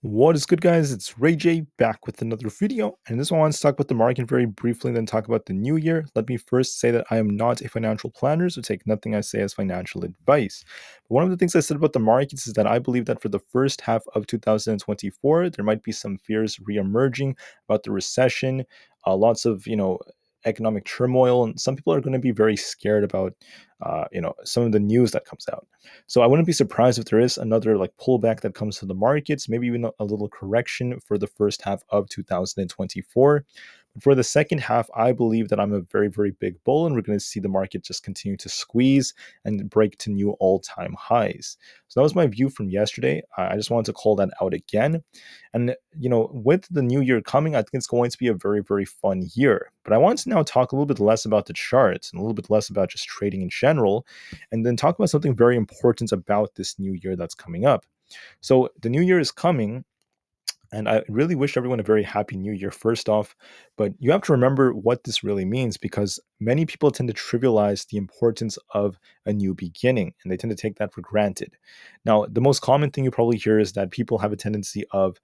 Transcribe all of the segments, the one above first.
What is good, guys? It's Rey-Jay back with another video, and this one I want to talk about the market very briefly and then talk about the new year. Let me first say that I am not a financial planner, so take nothing I say as financial advice. But one of the things I said about the markets is that I believe that for the first half of 2024, there might be some fears re-emerging about the recession, lots of, economic turmoil, and some people are going to be very scared about, some of the news that comes out. So I wouldn't be surprised if there is another like pullback that comes to the markets, maybe even a little correction for the first half of 2024. But for the second half, I believe that I'm a very, very big bull, and we're going to see the market just continue to squeeze and break to new all-time highs. So that was my view from yesterday. I just wanted to call that out again. And with the new year coming, I think it's going to be a very, very fun year. But I want to now talk a little bit less about the charts and a little bit less about just trading in general, and then talk about something very important about this new year that's coming up. So the new year is coming, and I really wish everyone a very happy new year, first off. But you have to remember what this really means, because many people tend to trivialize the importance of a new beginning, and they tend to take that for granted. Now, the most common thing you probably hear is that people have a tendency of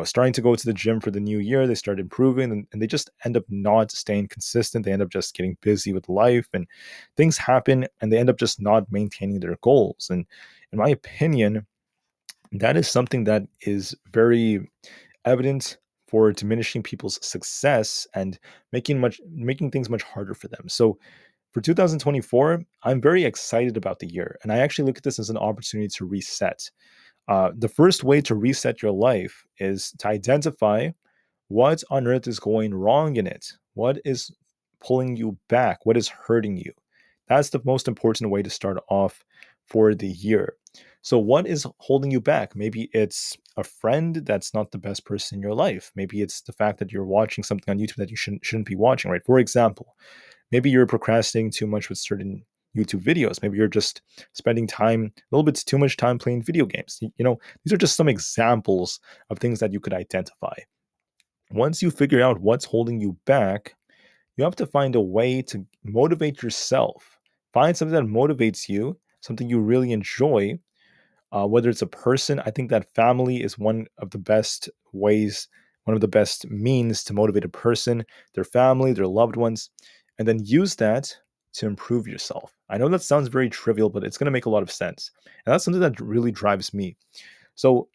starting to go to the gym for the new year. They start improving, and they just end up not staying consistent. They end up just getting busy with life, and things happen, and they end up just not maintaining their goals. And in my opinion, that is something that is very evident for diminishing people's success and making things much harder for them. So for 2024, I'm very excited about the year, and I actually look at this as an opportunity to reset. The first way to reset your life is to identify what on earth is going wrong in it. What is pulling you back? What is hurting you? That's the most important way to start off for the year. So, what is holding you back? Maybe it's a friend that's not the best person in your life. Maybe it's the fact that you're watching something on YouTube that you shouldn't be watching, right? For example, maybe you're procrastinating too much with certain YouTube videos. Maybe you're just spending time, a little bit too much time playing video games. These are just some examples of things that you could identify. Once you figure out what's holding you back, you have to find a way to motivate yourself. Find something that motivates you, something you really enjoy, whether it's a person. I think that family is one of the best ways, one of the best means to motivate a person, their family, their loved ones, and then use that to improve yourself. I know that sounds very trivial, but it's going to make a lot of sense. And that's something that really drives me. So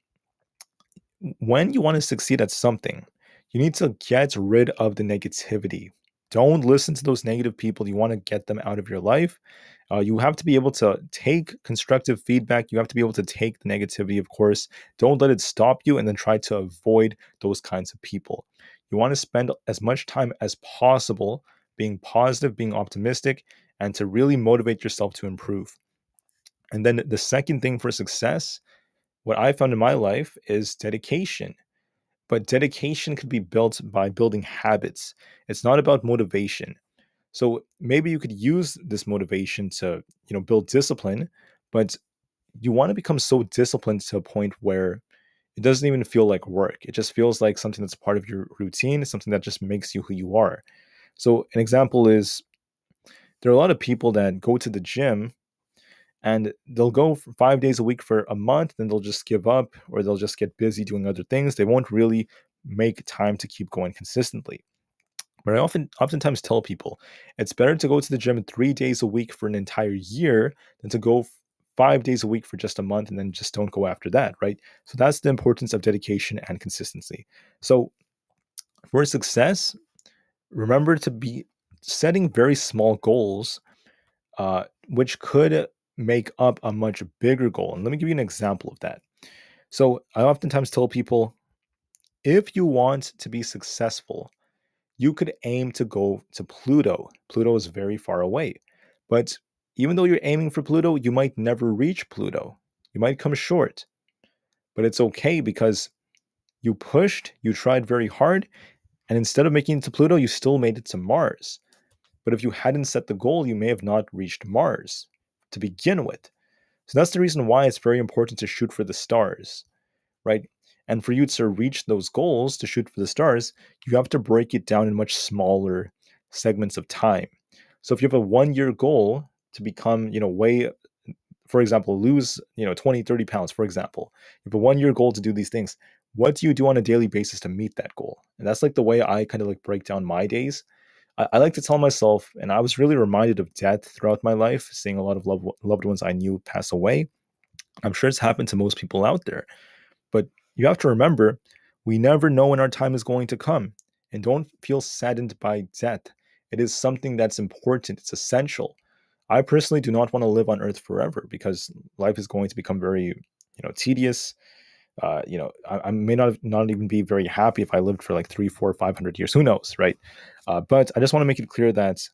when you want to succeed at something, you need to get rid of the negativity. Don't listen to those negative people. You want to get them out of your life. You have to be able to take constructive feedback. You have to be able to take the negativity, of course. Don't let it stop you, and then try to avoid those kinds of people. You want to spend as much time as possible being positive, being optimistic, and to really motivate yourself to improve. And then the second thing for success, what I found in my life, is dedication. But dedication could be built by building habits. It's not about motivation. So maybe you could use this motivation to, build discipline, but you want to become so disciplined to a point where it doesn't even feel like work. It just feels like something that's part of your routine, something that just makes you who you are. So an example is, there are a lot of people that go to the gym and they'll go for 5 days a week for a month, then they'll just give up, or they'll just get busy doing other things. They won't really make time to keep going consistently. But I oftentimes tell people it's better to go to the gym 3 days a week for an entire year than to go 5 days a week for just a month and then just don't go after that, right? So that's the importance of dedication and consistency. So for success, remember to be setting very small goals, which could make up a much bigger goal. And let me give you an example of that. So I oftentimes tell people, if you want to be successful, you could aim to go to Pluto. Pluto is very far away. But even though you're aiming for Pluto, you might never reach Pluto. You might come short. But it's okay, because you pushed, you tried very hard, and instead of making it to Pluto, you still made it to Mars. But if you hadn't set the goal, you may have not reached Mars to begin with. So that's the reason why it's very important to shoot for the stars, right? And for you to reach those goals, to shoot for the stars, you have to break it down in much smaller segments of time. So if you have a 1 year goal to become, for example, lose, 20, 30 pounds, for example, you have a 1 year goal to do these things. what do you do on a daily basis to meet that goal? And that's like the way I kind of like break down my days. I like to tell myself, and I was really reminded of death throughout my life, seeing a lot of loved ones I knew pass away. I'm sure it's happened to most people out there. But you have to remember, we never know when our time is going to come. And don't feel saddened by death. It is something that's important, it's essential. I personally do not want to live on earth forever because life is going to become very, tedious. I may not even be very happy if I lived for like 3, 4, 500 years. Who knows, right? But I just want to make it clear that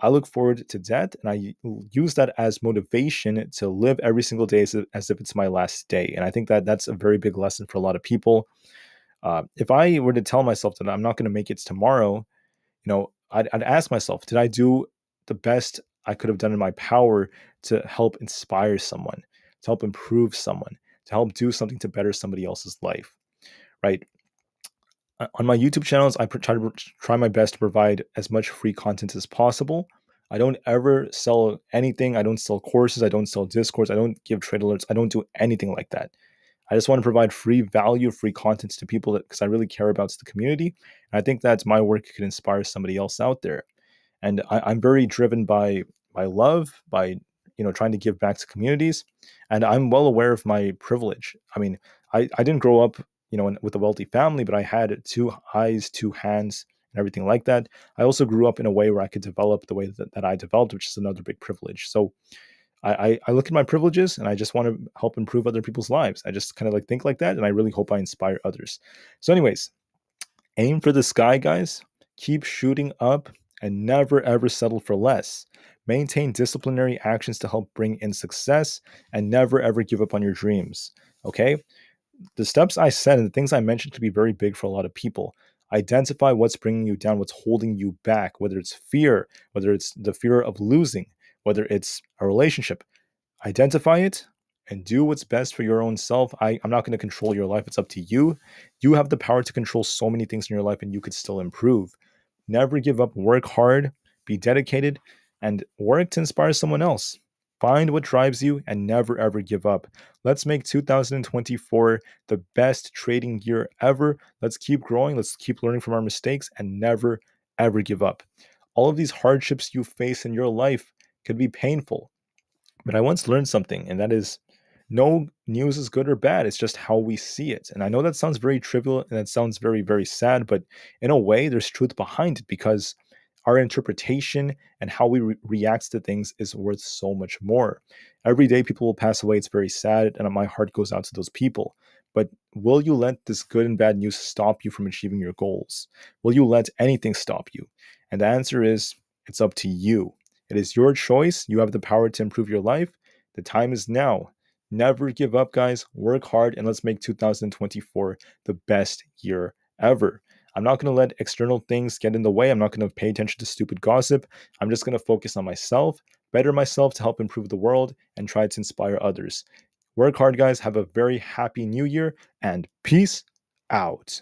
I look forward to that, and I use that as motivation to live every single day as if it's my last day. And I think that that's a very big lesson for a lot of people. If I were to tell myself that I'm not going to make it tomorrow, I'd ask myself, did I do the best I could have done in my power to help inspire someone, to help improve someone, to help do something to better somebody else's life, right? On my YouTube channels, I try my best to provide as much free content as possible. I don't ever sell anything. I don't sell courses. I don't sell discourse. I don't give trade alerts. I don't do anything like that. I just want to provide free value, free content to people because I really care about the community. And I think that my work could inspire somebody else out there. And I'm very driven by love, by trying to give back to communities, and I'm well aware of my privilege. I mean, I didn't grow up with a wealthy family, but I had two eyes, two hands, and everything like that. I also grew up in a way where I could develop the way that I developed, which is another big privilege. So I look at my privileges and I just want to help improve other people's lives. I just kind of like think like that, and I really hope I inspire others. So, anyways, aim for the sky, guys. Keep shooting up and never ever settle for less. Maintain disciplinary actions to help bring in success and never ever give up on your dreams. Okay? The steps I said and the things I mentioned could be very big for a lot of people. Identify what's bringing you down, what's holding you back, whether it's fear, whether it's the fear of losing, whether it's a relationship. Identify it and do what's best for your own self. I'm not going to control your life. It's up to you. You have the power to control so many things in your life and you could still improve. Never give up. Work hard, be dedicated, and work to inspire someone else. Find what drives you and never ever give up. Let's make 2024 the best trading year ever. Let's keep growing. Let's keep learning from our mistakes and never ever give up. All of these hardships you face in your life could be painful. But I once learned something, and that is no news is good or bad. It's just how we see it. And I know that sounds very trivial and that sounds very, very sad, but in a way, there's truth behind it because our interpretation and how we react to things is worth so much more. Every day, people will pass away. It's very sad, and my heart goes out to those people. But will you let this good and bad news stop you from achieving your goals? Will you let anything stop you? And the answer is it's up to you. It is your choice. You have the power to improve your life. The time is now. Never give up, guys. Work hard and let's make 2024 the best year ever. I'm not going to let external things get in the way. I'm not going to pay attention to stupid gossip. I'm just going to focus on myself, better myself to help improve the world, and try to inspire others. Work hard, guys. Have a very happy new year and peace out.